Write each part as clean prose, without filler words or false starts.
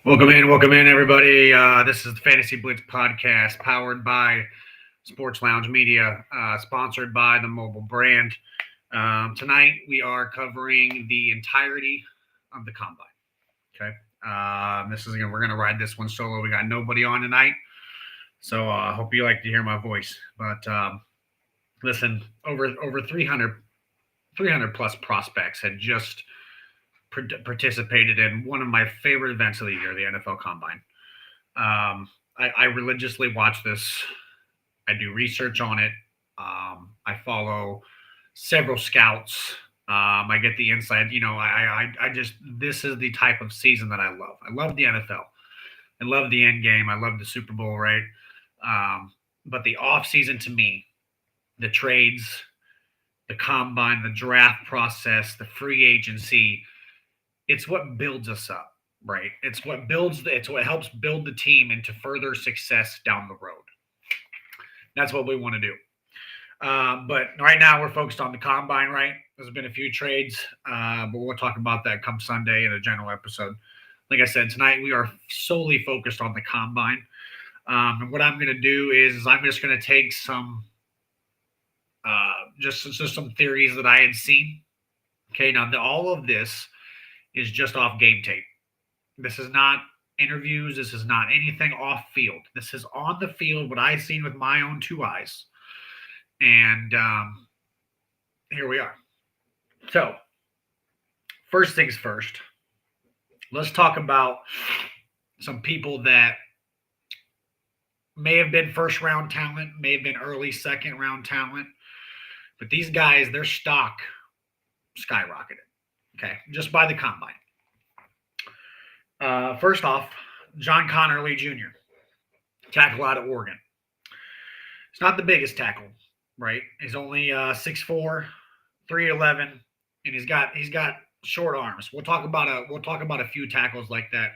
Welcome in, everybody. This is the Fantasy Blitz podcast, powered by Sports Lounge Media, sponsored by the mobile brand. Tonight we are covering the entirety of the combine. Okay, we're gonna ride this one solo. We got nobody on tonight, so I hope you like to hear my voice. But listen, over 300 plus prospects had just participated in one of my favorite events of the year, the NFL Combine. I religiously watch this. I do research on it. I follow several scouts. I get the inside. I just this is the type of season that I love. I love the NFL. I love the end game. I love the Super Bowl, right? But the off season to me, the trades, the combine, the draft process, the free agency, it's what builds us up, right? It's what helps build the team into further success down the road. That's what we want to do. But right now we're focused on the combine, right? There's been a few trades, but we'll talk about that come Sunday in a general episode. Like I said, tonight we are solely focused on the combine. And what I'm going to do is I'm just going to take some just some theories that I had seen. Okay, now all of this is just off game tape. This is not interviews. This is not anything off field. This is on the field, what I've seen with my own two eyes. And here we are. So, first things first, let's talk about some people that may have been first round talent, may have been early second round talent, but these guys, their stock skyrocketed. Okay, just by the combine. First off, John Connerly Jr., tackle out of Oregon. He's not the biggest tackle, right? He's only 6'4", 311, and he's got short arms. We'll talk about a few tackles like that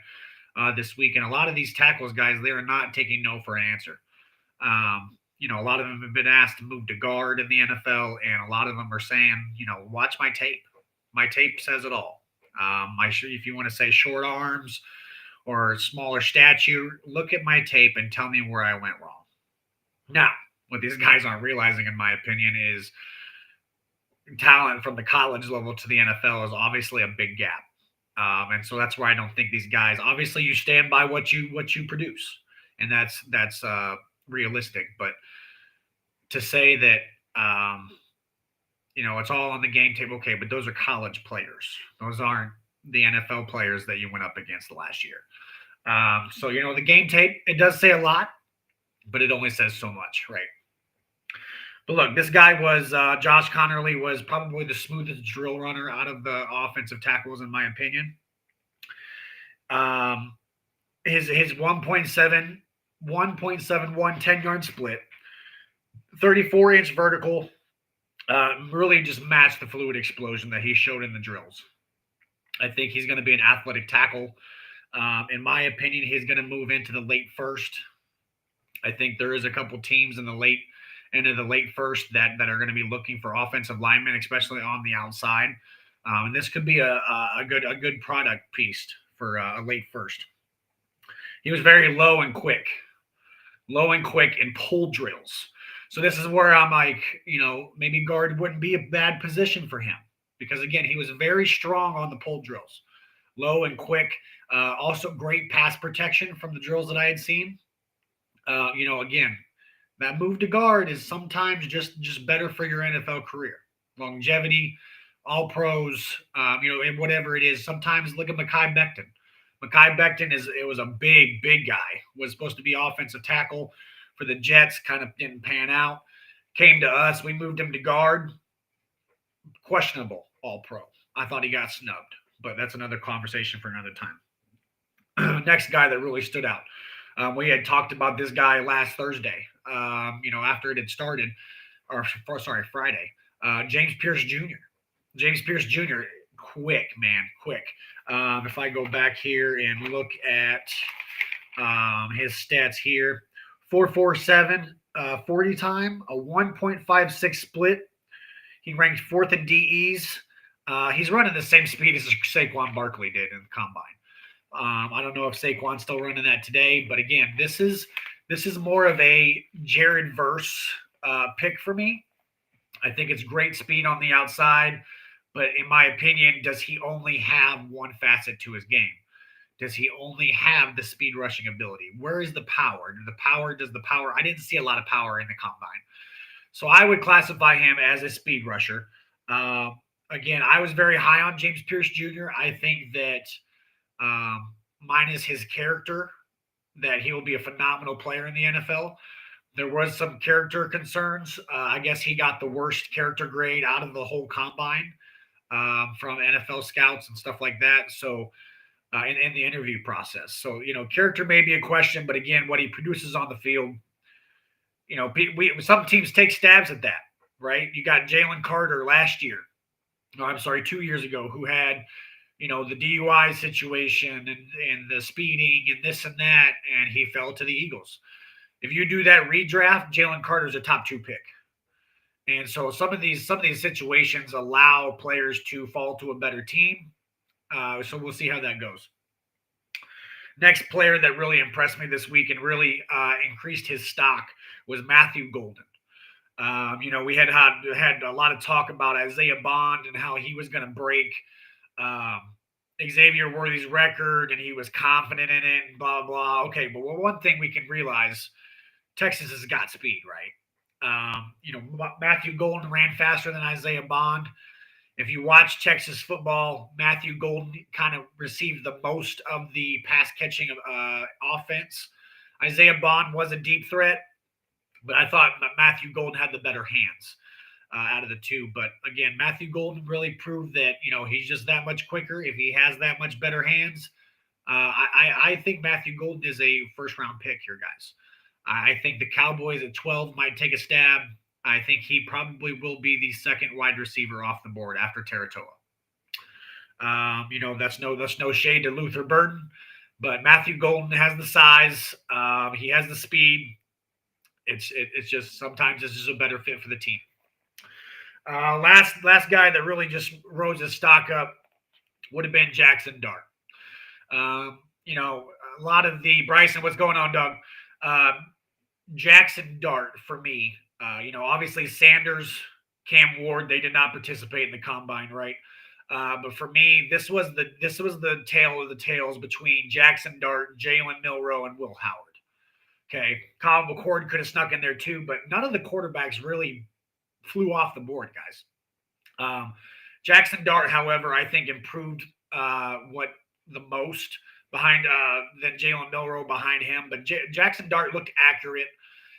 this week, and a lot of these tackles, guys, they are not taking no for an answer. A lot of them have been asked to move to guard in the NFL, and a lot of them are saying, watch my tape. My tape says it all. If you want to say short arms or smaller stature, look at my tape and tell me where I went wrong. Now, what these guys aren't realizing, in my opinion, is talent from the college level to the NFL is obviously a big gap. And so that's why I don't think these guys, obviously you stand by what you produce, and that's realistic. But to say that, it's all on the game tape. Okay, but those are college players. Those aren't the NFL players that you went up against last year. So the game tape, it does say a lot, but it only says so much, right? But look, this guy was Josh Connerly was probably the smoothest drill runner out of the offensive tackles, in my opinion. His 1.71 10-yard split, 34-inch vertical. Really just matched the fluid explosion that he showed in the drills. I think he's going to be an athletic tackle. In my opinion, he's going to move into the late first. I think there is a couple teams in the late first that are going to be looking for offensive linemen, especially on the outside. And this could be a good product piece for a late first. He was very low and quick in pull drills. So this is where I'm like, maybe guard wouldn't be a bad position for him, because, again, he was very strong on the pull drills, low and quick. Also great pass protection from the drills that I had seen. Again, that move to guard is sometimes just better for your NFL career. Longevity, all pros, and whatever it is. Sometimes look at Mekhi Becton. Mekhi Becton was a big guy, was supposed to be offensive tackle for the Jets, kind of didn't pan out. Came to us. We moved him to guard. Questionable all-pro. I thought he got snubbed, but that's another conversation for another time. Next guy that really stood out. We had talked about this guy last Thursday, after it had started, Friday. James Pierce Jr. James Pierce Jr., quick. If I go back here and look at his stats here, 4.47 40 time, a 1.56 split. He ranked fourth in DEs. He's running the same speed as Saquon Barkley did in the combine. I don't know if Saquon's still running that today, but again, this is more of a Jared Verse pick for me. I think it's great speed on the outside, but in my opinion, does he only have one facet to his game? Does he only have the speed rushing ability? Where is the power? Does the power? I didn't see a lot of power in the combine. So I would classify him as a speed rusher. Uh, Again, I was very high on James Pierce Jr. I think that minus his character, that he will be a phenomenal player in the NFL. There was some character concerns. I guess he got the worst character grade out of the whole combine from NFL scouts and stuff like that. So in the interview process. So, character may be a question, but again, what he produces on the field, some teams take stabs at that, right? You got Jalen Carter last year. No, I'm sorry, 2 years ago, who had, the DUI situation and the speeding and this and that, and he fell to the Eagles. If you do that redraft, Jalen Carter's a top 2 pick. And so some of these situations allow players to fall to a better team. So we'll see how that goes. Next player that really impressed me this week and really increased his stock was Matthew Golden. We had a lot of talk about Isaiah Bond and how he was going to break um, Xavier Worthy's record, and he was confident in it, and blah blah. Okay, but one thing we can realize: Texas has got speed, right? Matthew Golden ran faster than Isaiah Bond. If you watch Texas football, Matthew Golden kind of received the most of the pass catching offense. Isaiah Bond was a deep threat, but I thought Matthew Golden had the better hands out of the two. But again, Matthew Golden really proved that he's just that much quicker. If he has that much better hands, I think Matthew Golden is a first round pick here, guys. I think the Cowboys at 12 might take a stab. I think he probably will be the second wide receiver off the board after Taratoa. That's no shade to Luther Burden, but Matthew Golden has the size. He has the speed. It's just sometimes this is a better fit for the team. Last guy that really just rose his stock up would have been Jackson Dart. A lot of the Bryson, what's going on, Doug? Jackson Dart for me. Obviously Sanders, Cam Ward, they did not participate in the combine, right? But for me, this was the tale of the tales between Jackson Dart, Jalen Milroe, and Will Howard. Okay, Kyle McCord could have snuck in there too, but none of the quarterbacks really flew off the board, guys. Jackson Dart, however, I think improved what the most behind than Jalen Milroe behind him. But Jackson Dart looked accurate.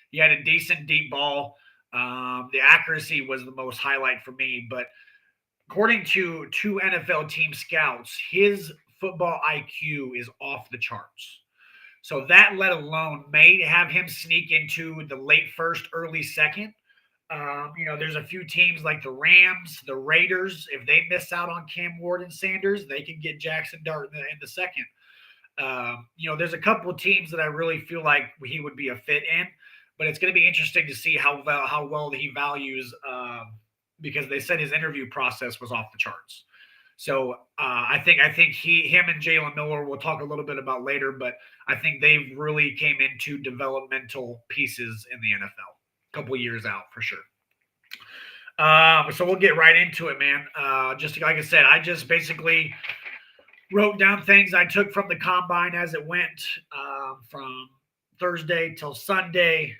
He had a decent deep ball. The accuracy was the most highlight for me. But according to two NFL team scouts, his football IQ is off the charts. So that, let alone, may have him sneak into the late first, early second. There's a few teams like the Rams, the Raiders. If they miss out on Cam Ward and Sanders, they can get Jackson Dart in the second. There's a couple of teams that I really feel like he would be a fit in, but it's going to be interesting to see how well he values because they said his interview process was off the charts. So I think him and Jalen Miller, we'll talk a little bit about later, but I think they've really came into developmental pieces in the NFL. A couple of years out for sure. So we'll get right into it, man. Just like I said, I just basically wrote down things I took from the combine as it went from Thursday till Sunday.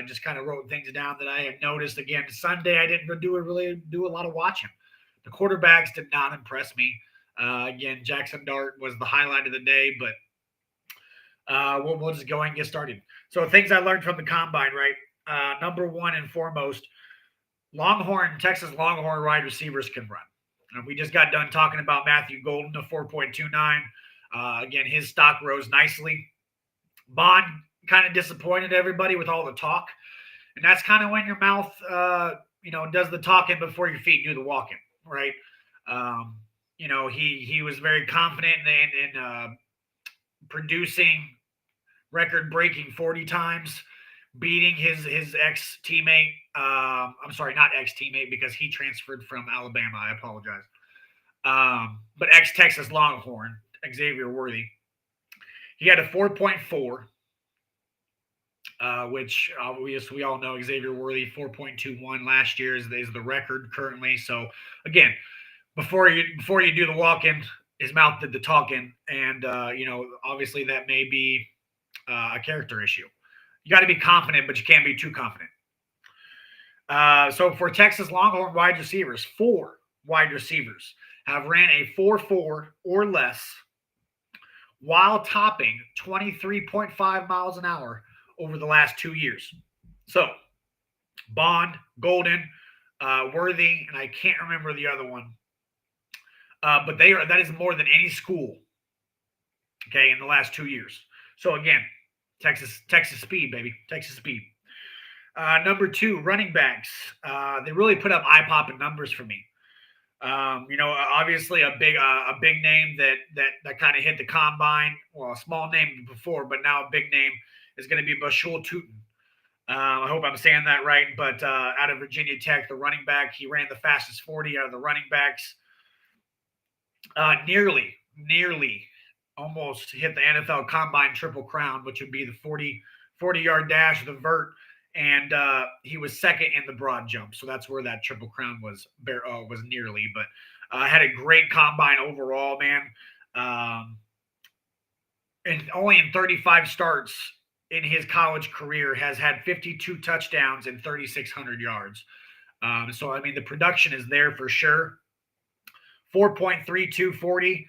Just kind of wrote things down that I had noticed. Again, Sunday I didn't really do a lot of watching. The quarterbacks did not impress me. Again, Jackson Dart was the highlight of the day, but we'll just go and get started. So things I learned from the combine, right? Number one and foremost, Texas Longhorn wide receivers can run. And we just got done talking about Matthew Golden, a 4.29. Again, his stock rose nicely. Bond kind of disappointed everybody with all the talk. And that's kind of when your mouth, does the talking before your feet do the walking, right? He was very confident in producing record-breaking 40 times, beating his ex-teammate. I'm sorry, not ex-teammate because he transferred from Alabama. I apologize. But ex-Texas Longhorn, Xavier Worthy. He had a 4.4, which obviously we all know Xavier Worthy 4.21 last year is the record currently. So again, before you do the walking, his mouth did the talking, and obviously that may be a character issue. You got to be confident, but you can't be too confident. So for Texas Longhorn wide receivers, 4 wide receivers have ran a 4.4 or less while topping 23.5 miles an hour over the last 2 years. So Bond, Golden, Worthy, and I can't remember the other one. But that is more than any school, okay, in the last 2 years. So again, Texas speed, baby, Texas speed. Number 2, running backs. They really put up eye-popping numbers for me. Obviously a big name that kind of hit the combine. Well, a small name before, but now a big name is going to be Bashul Tutin. I hope I'm saying that right. But out of Virginia Tech, the running back, he ran the fastest 40 out of the running backs. Nearly almost hit the NFL Combine Triple Crown, which would be the 40-yard dash, the vert, and he was second in the broad jump. So that's where that Triple Crown was nearly. But had a great combine overall, man. And only in 35 starts in his college career has had 52 touchdowns and 3,600 yards. So, I mean, the production is there for sure. 4.3240.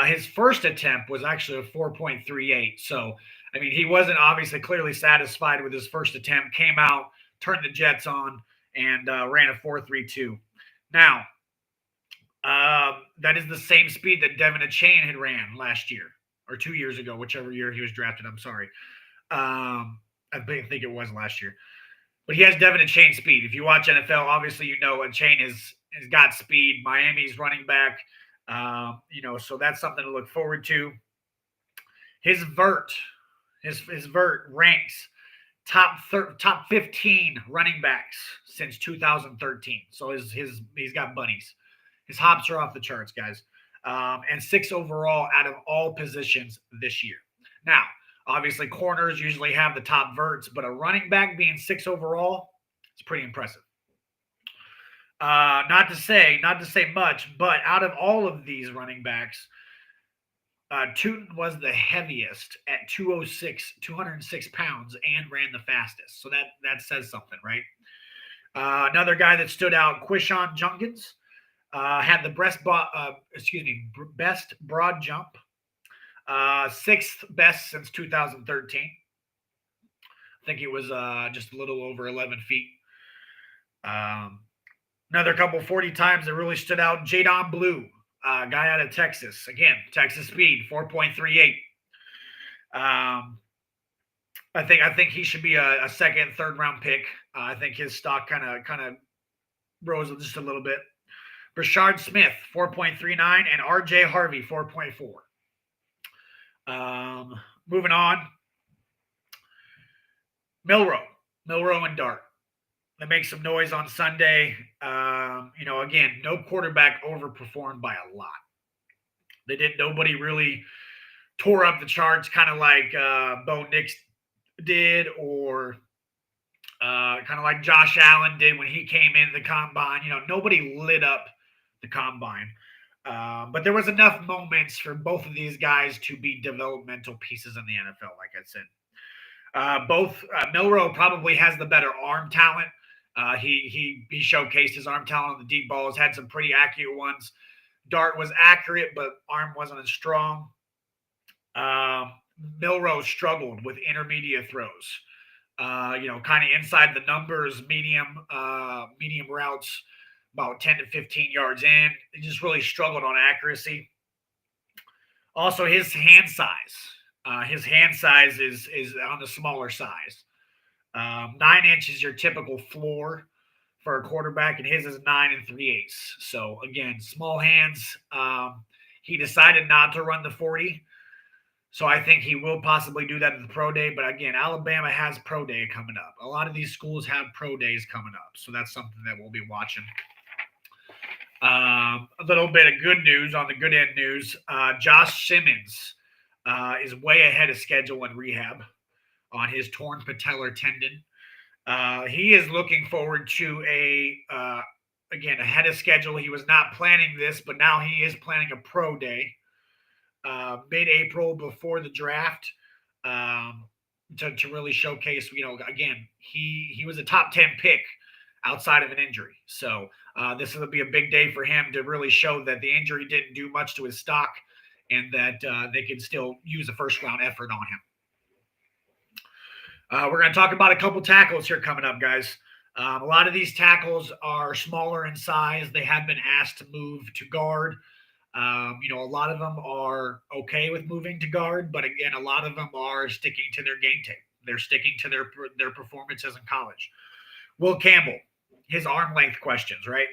His first attempt was actually a 4.38. So, I mean, he wasn't obviously clearly satisfied with his first attempt, came out, turned the jets on, and ran a 4.32. Now, that is the same speed that Devin Achane had ran last year or 2 years ago, whichever year he was drafted. I'm sorry. I think it was last year. But he has Devin Achane speed. If you watch NFL, obviously you know Achane has got speed. Miami's running back. So that's something to look forward to. His vert ranks top 15 running backs since 2013. So he's got bunnies. His hops are off the charts, guys. And 6 overall out of all positions this year. Now, obviously, corners usually have the top verts, but a running back being 6 overall, it's pretty impressive. Not to say much, but out of all of these running backs, Tootin was the heaviest at 206 pounds, and ran the fastest. So that says something, right? Another guy that stood out, Quishon Jungans, had the best broad jump, 6th best since 2013. I think it was just a little over 11 feet. Another couple 40 times that really stood out, Jadon Blue, guy out of Texas. Again, Texas speed, 4.38. I think he should be a second, third round pick. I think his stock kind of rose just a little bit. Brashard Smith, 4.39, and R.J. Harvey, 4.4. Moving on. Milroe and Dart. They make some noise on Sunday. Again, no quarterback overperformed by a lot. Nobody really tore up the charts, kind of like Bo Nix did, or kind of like Josh Allen did when he came in the combine. Nobody lit up the combine. But there was enough moments for both of these guys to be developmental pieces in the NFL, like I said. Milroe probably has the better arm talent. He showcased his arm talent on the deep balls, had some pretty accurate ones. Dart was accurate, but arm wasn't as strong. Milroe struggled with intermediate throws. Kind of inside the numbers, medium routes, about 10 to 15 yards in. He just really struggled on accuracy. Also, his hand size. His hand size is on the smaller size. 9 inches your typical floor for a quarterback, and his is 9 3/8. So again, small hands. He decided not to run the 40. So I think he will possibly do that at the pro day. But again, Alabama has pro day coming up. A lot of these schools have pro days coming up. So that's something that we'll be watching. A little bit of good news on the good end news. Josh Simmons is way ahead of schedule in rehab on his torn patellar tendon. He is looking forward to again, ahead of schedule. He was not planning this, but now he is planning a pro day mid-April before the draft um, to really showcase. Again, he was a top 10 pick outside of an injury. So this will be a big day for him to really show that the injury didn't do much to his stock and that they can still use a first-round effort on him. We're going to talk about a couple tackles here coming up, guys. A lot of these tackles are smaller in size. They have been asked to move to guard. A lot of them are okay with moving to guard, but again, a lot of them are sticking to their game tape. They're sticking to their performances in college. Will Campbell, his arm length questions, right?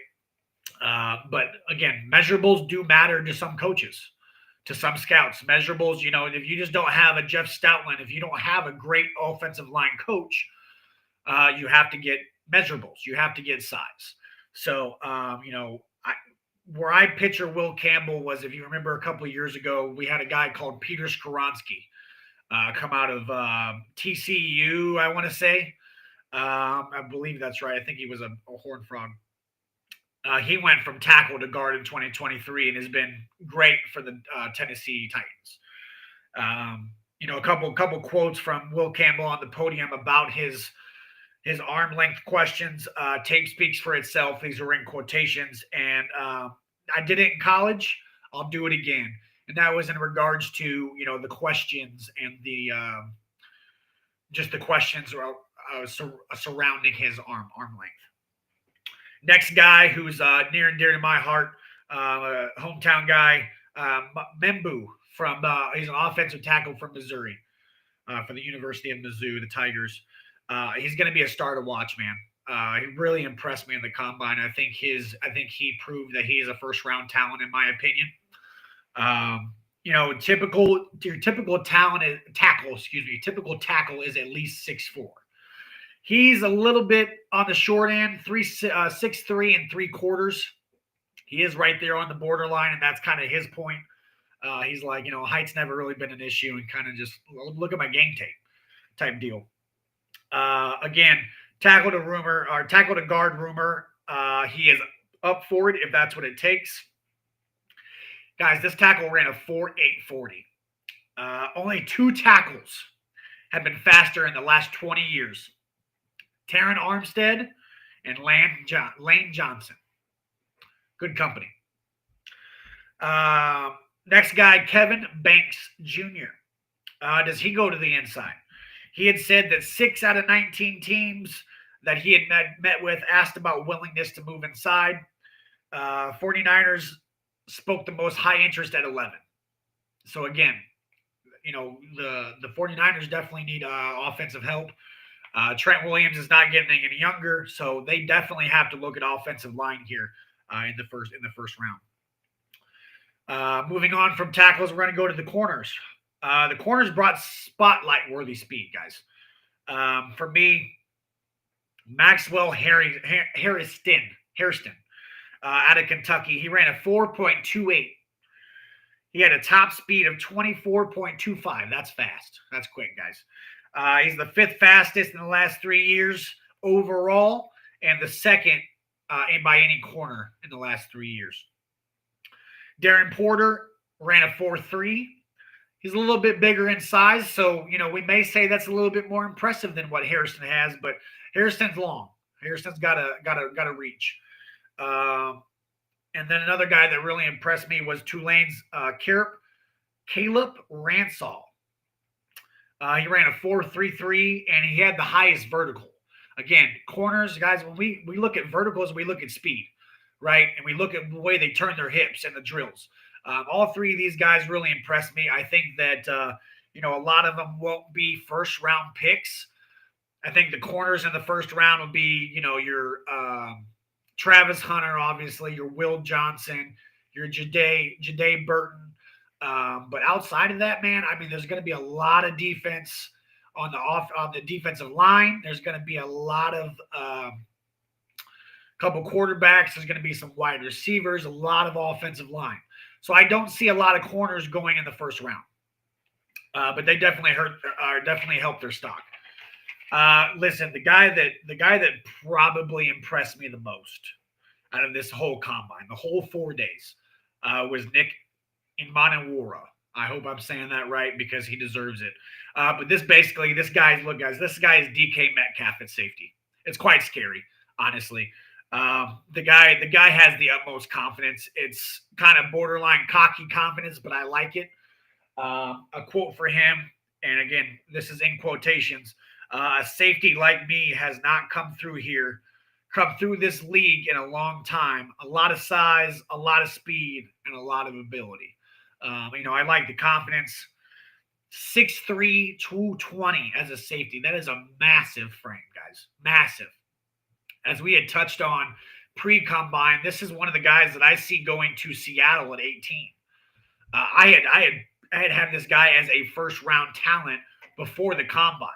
But again, measurables do matter to some coaches, to some scouts. Measurables, if you just don't have a Jeff Stoutland, if you don't have a great offensive line coach, you have to get measurables. You have to get size. So, where I picture Will Campbell was, if you remember a couple of years ago, we had a guy called Peter Skoronski come out of TCU, I want to say. I believe that's right. I think he was a Horned Frog. He went from tackle to guard in 2023 and has been great for the Tennessee Titans. A couple quotes from Will Campbell on the podium about his arm length questions. Tape speaks for itself. These are in quotations, and I did it in college. I'll do it again. And that was in regards to the questions and the just the questions surrounding his arm length. Next guy who's near and dear to my heart, hometown guy, Membu from he's an offensive tackle from Missouri for the University of Mizzou, the Tigers. He's going to be a star to watch, man. He really impressed me in the combine. I think he proved that he is a first round talent, in my opinion. Typical tackle is at least 6'4". He's a little bit on the short end, 6'3" 3/4. He is right there on the borderline, and that's kind of his point. He's like, height's never really been an issue, and kind of just look at my game tape type deal. Again, tackle to guard rumor. He is up for it if that's what it takes. Guys, this tackle ran a 4.840. Only 2 tackles have been faster in the last 20 years. Taron Armstead and Lane Johnson. Good company. Next guy, Kevin Banks Jr. Does he go to the inside? He had said that 6 out of 19 teams that he had met with asked about willingness to move inside. 49ers spoke the most high interest at 11. So again, the 49ers definitely need offensive help. Trent Williams is not getting any younger, so they definitely have to look at offensive line here in the first round. Moving on from tackles, we're going to go to the corners. The corners brought spotlight-worthy speed, guys. For me, Maxwell Hairston out of Kentucky. He ran a 4.28. He had a top speed of 24.25. That's fast. That's quick, guys. He's the 5th fastest in the last 3 years overall, and the 2nd by any corner in the last 3 years. Darren Porter ran a 4.3. He's a little bit bigger in size, so we may say that's a little bit more impressive than what Hairston has. But Hairston's long. Hairston's got a reach. And then another guy that really impressed me was Tulane's Caleb Ransall. He ran a 4.33, and he had the highest vertical. Again, corners, guys, when we look at verticals, we look at speed, right? And we look at the way they turn their hips and the drills. All 3 of these guys really impressed me. I think that, a lot of them won't be first-round picks. I think the corners in the first round will be, your Travis Hunter, obviously, your Will Johnson, your Jahdae Burton. But outside of that, man, there's going to be a lot of defense on the defensive line. There's going to be a lot of couple quarterbacks. There's going to be some wide receivers, a lot of offensive line. So I don't see a lot of corners going in the first round. but they definitely definitely helped their stock. Listen, the guy that probably impressed me the most out of this whole combine, the whole 4 days, was Nick Imanawara. I hope I'm saying that right because he deserves it. But this guy's look, guys. This guy is DK Metcalf at safety. It's quite scary, honestly. The guy has the utmost confidence. It's kind of borderline cocky confidence, but I like it. A quote for him, and again, this is in quotations. A safety like me has not come through this league in a long time. A lot of size, a lot of speed, and a lot of ability. I like the confidence. 6'3", 220 as a safety. That is a massive frame, guys. Massive. As we had touched on pre-combine, this is one of the guys that I see going to Seattle at 18. I had this guy as a first round talent before the combine.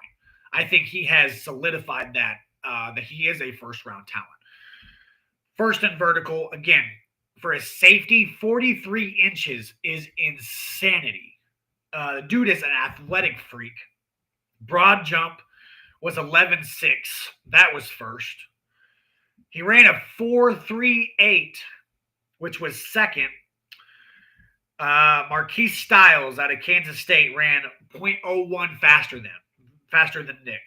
I think he has solidified that he is a first round talent. First and vertical again for a safety, 43 inches is insanity. The dude is an athletic freak. Broad jump was 11.6. That was first. He ran a 4.38, which was second. Marquise Styles out of Kansas State ran .01 faster than Nick.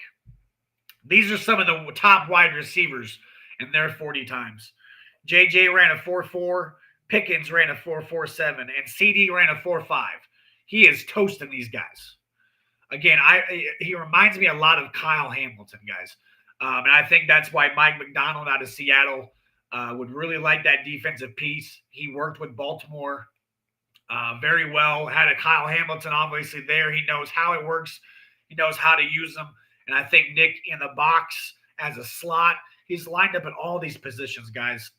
These are some of the top wide receivers in their 40 times. JJ ran a 4.4, Pickens ran a 4.47, and CD ran a 4.5. He is toasting these guys. Again, he reminds me a lot of Kyle Hamilton, guys. And I think that's why Mike McDonald out of Seattle would really like that defensive piece. He worked with Baltimore very well. Had a Kyle Hamilton obviously there. He knows how it works. He knows how to use them. And I think Nick in the box as a slot, he's lined up at all these positions, guys.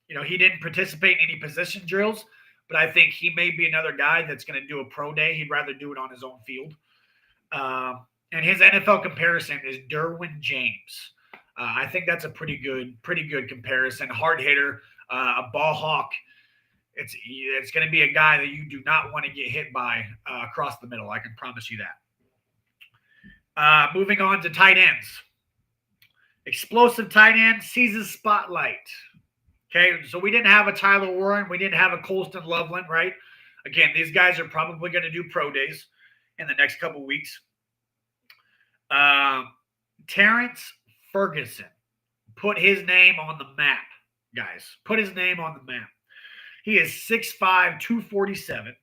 He didn't participate in any position drills, but I think he may be another guy that's going to do a pro day. He'd rather do it on his own field. And his NFL comparison is Derwin James. I think that's a pretty good comparison. Hard hitter, a ball hawk. It's going to be a guy that you do not want to get hit by across the middle. I can promise you that. Moving on to tight ends. Explosive tight end sees the spotlight. Okay, so we didn't have a Tyler Warren. We didn't have a Colston Loveland, right? Again, these guys are probably going to do pro days in the next couple weeks. Terrence Ferguson put his name on the map, guys. Put his name on the map. He is 6'5", 247.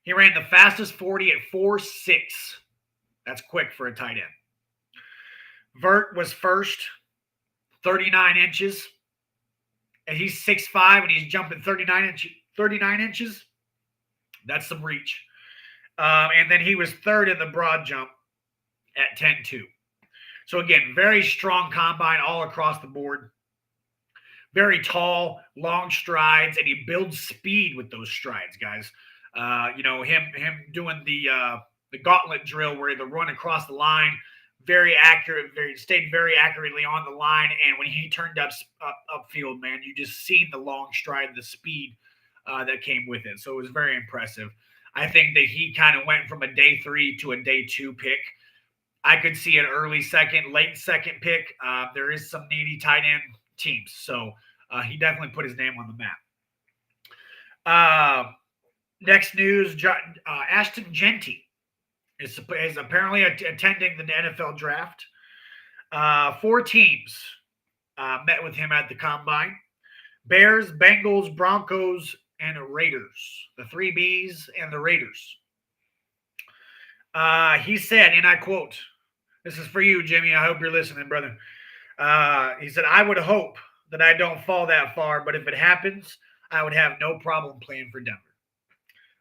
He ran the fastest 40 at 4.6. That's quick for a tight end. Vert was first, 39 inches. And he's 6'5", and he's jumping 39 inches. That's some reach. And then he was third in the broad jump at 10.2. So, again, very strong combine all across the board. Very tall, long strides, and he builds speed with those strides, guys. Him doing the gauntlet drill where he run across the line, very accurate, stayed very accurately on the line. And when he turned upfield, man, you just seen the long stride, the speed that came with it. So it was very impressive. I think that he kind of went from a day 3 to a day 2 pick. I could see an early second, late second pick. There is some needy tight end teams. So he definitely put his name on the map. Next news, Ashton Genty is apparently attending the NFL draft. 4 teams met with him at the combine. Bears, Bengals, Broncos, and Raiders. The 3 Bs and the Raiders. He said, and I quote, this is for you, Jimmy. I hope you're listening, brother. He said, I would hope that I don't fall that far, but if it happens, I would have no problem playing for Denver.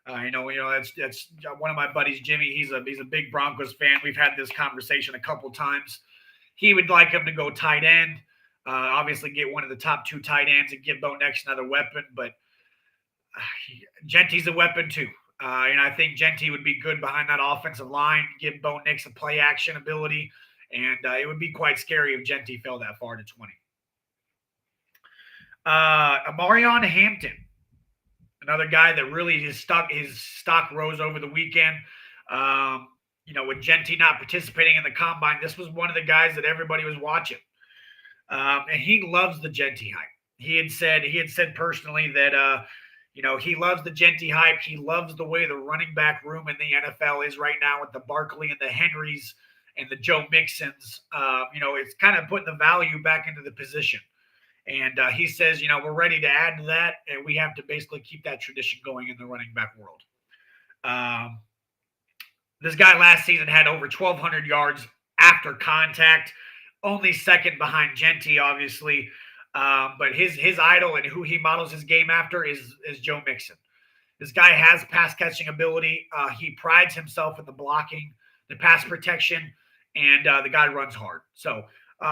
That's one of my buddies, Jimmy. He's a big Broncos fan. We've had this conversation a couple times. He would like him to go tight end. Obviously, get one of the top 2 tight ends and give Bo Nix another weapon. But Genty's a weapon too. And I think Genty would be good behind that offensive line, give Bo Nix a play action ability, and it would be quite scary if Genty fell that far to 20. Amarion Hampton, another guy that really his stock rose over the weekend. With Genty not participating in the combine, this was one of the guys that everybody was watching. And he loves the Genty hype. He had said personally that he loves the Genty hype. He loves the way the running back room in the NFL is right now with the Barkley and the Henrys and the Joe Mixons. It's kind of putting the value back into the position. And he says, we're ready to add to that, and we have to basically keep that tradition going in the running back world. Um, this guy last season had over 1,200 yards after contact, only second behind Genty, obviously. But his idol and who he models his game after is Joe Mixon. This guy has pass catching ability. He prides himself in the blocking, the pass protection, and the guy runs hard. So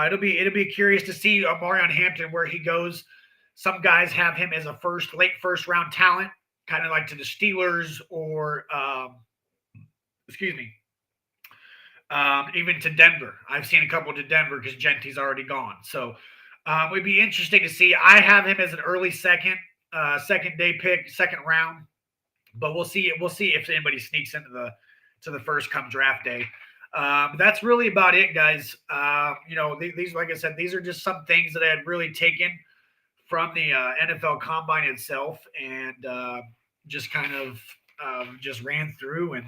it'll be curious to see Marion Hampton where he goes. Some guys have him as a late first round talent, kind of like to the Steelers or even to Denver. I've seen a couple to Denver because Genty's already gone. So it would be interesting to see. I have him as an early second day pick, second round, but we'll see. We'll see if anybody sneaks into the first come draft day. That's really about it, guys. These, like I said, these are just some things that I had really taken from the NFL Combine itself, and just kind of just ran through. And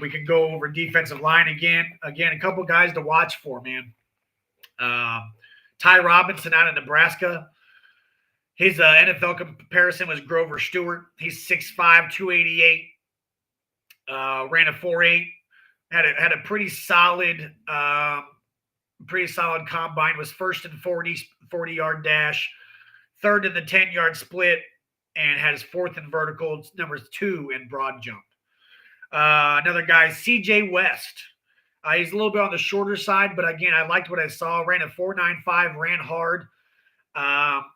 we can go over defensive line again. Again, a couple guys to watch for, man. Ty Robinson out of Nebraska. His NFL comparison was Grover Stewart. He's 6'5", 288. Ran a 4.8. Had a pretty solid combine. Was first in 40-yard dash, third in the 10-yard split, and had his fourth in vertical. Number 2 in broad jump. Another guy, C.J. West. He's a little bit on the shorter side, but again, I liked what I saw. Ran a 4.95, ran hard.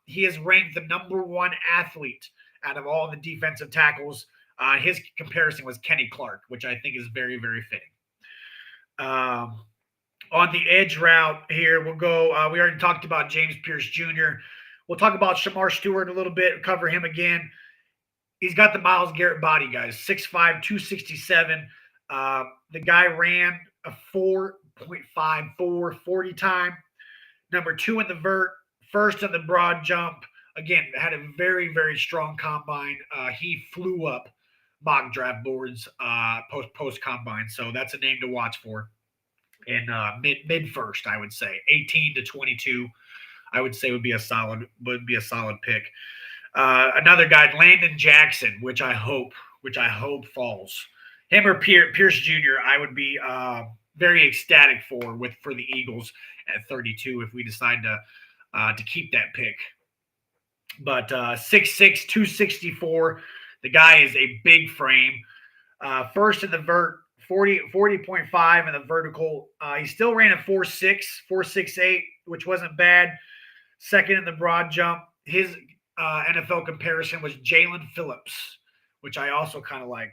He is ranked the number 1 athlete out of all the defensive tackles. His comparison was Kenny Clark, which I think is very, very fitting. On the edge route here, we'll go. We already talked about James Pierce Jr. We'll talk about Shamar Stewart a little bit, cover him again. He's got the Myles Garrett body, guys. 6'5", 267. The guy ran a 4.54 40 time. Number 2 in the vert, first in the broad jump. Again, had a very, very strong combine. He flew up mock draft boards post combine, so that's a name to watch for. In mid first, I would say 18 to 22. I would say would be a solid pick. Another guy, Landon Jackson, which I hope falls. Him or Pierce Jr. I would be very ecstatic for the Eagles at 32 if we decide to keep that pick. But 6'6", 264. The guy is a big frame. First in the vert, 40.5 in the vertical. He still ran a 4.6, 4.68, which wasn't bad. Second in the broad jump. His NFL comparison was Jalen Phillips, which I also kind of like.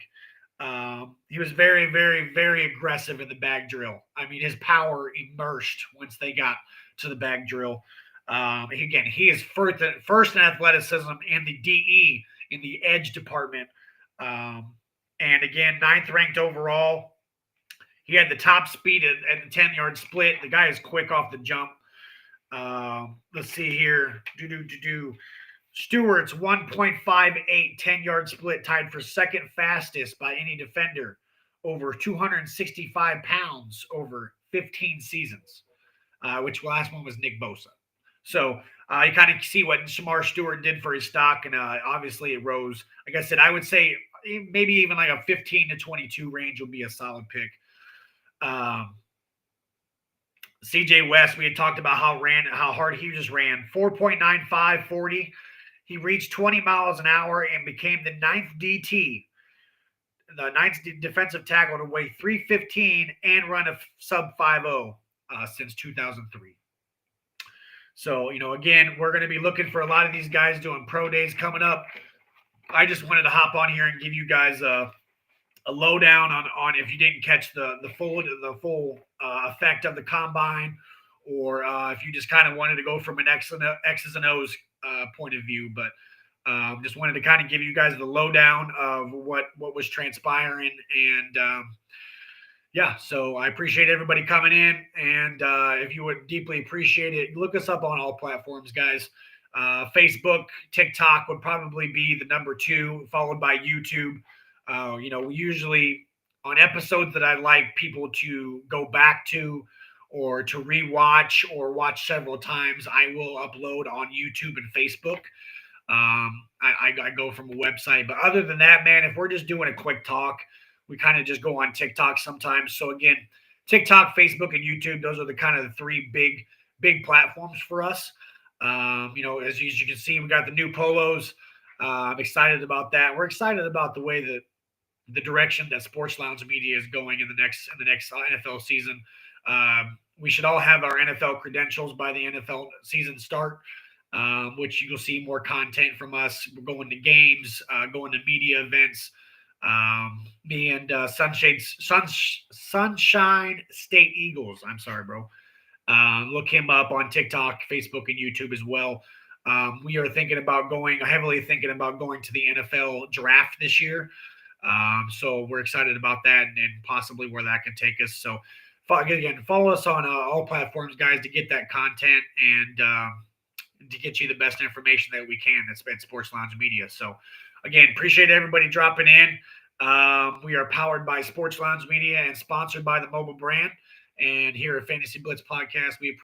He was very, very, very aggressive in the bag drill. I mean, his power emerged once they got to the bag drill. Again, he is first in athleticism and the DE in the edge department. And again, 9th ranked overall. He had the top speed at the 10-yard split. The guy is quick off the jump. Let's see here. Stewart's 1.58 10-yard split, tied for second fastest by any defender, over 265 pounds over 15 seasons, which last one was Nick Bosa. So you kind of see what Shamar Stewart did for his stock, and obviously it rose. Like I said, I would say maybe even like a 15 to 22 range would be a solid pick. C.J. West, we had talked about how hard he just ran. 4.95 40. He reached 20 miles an hour and became the 9th DT, the 9th defensive tackle to weigh 315 and run a sub 5.0 since 2003. So, again, we're going to be looking for a lot of these guys doing pro days coming up. I just wanted to hop on here and give you guys a lowdown on if you didn't catch the full effect of the combine, or if you just kind of wanted to go from an X's and O's point of view. But Just wanted to kind of give you guys the lowdown of what was transpiring, and yeah, so I appreciate everybody coming in, and if you would deeply appreciate it, look us up on all platforms, guys. Facebook, TikTok would probably be the number two, followed by YouTube. We usually on episodes that I like people to go back to or to rewatch or watch several times, I will upload on YouTube and Facebook. I go from a website, but other than that, man, if we're just doing a quick talk, we kind of just go on TikTok sometimes. So again, TikTok, Facebook, and YouTube, those are the kind of the three big platforms for us. As you can see, we got the new polos. I'm excited about that. We're excited about the way that the direction that Sports Lounge Media is going in the next NFL season. We should all have our NFL credentials by the NFL season start, which you'll see more content from us. We're going to games, going to media events. Me and Sunshine State Eagles. I'm sorry, bro. Look him up on TikTok, Facebook, and YouTube as well. We are heavily thinking about going to the NFL draft this year. So we're excited about that and possibly where that can take us. So again, follow us on all platforms, guys, to get that content and to get you the best information that we can. That's at Sports Lounge Media. So again, appreciate everybody dropping in. We are powered by Sports Lounge Media and sponsored by the Mobile Brand. And here at Fantasy Blitz Podcast, we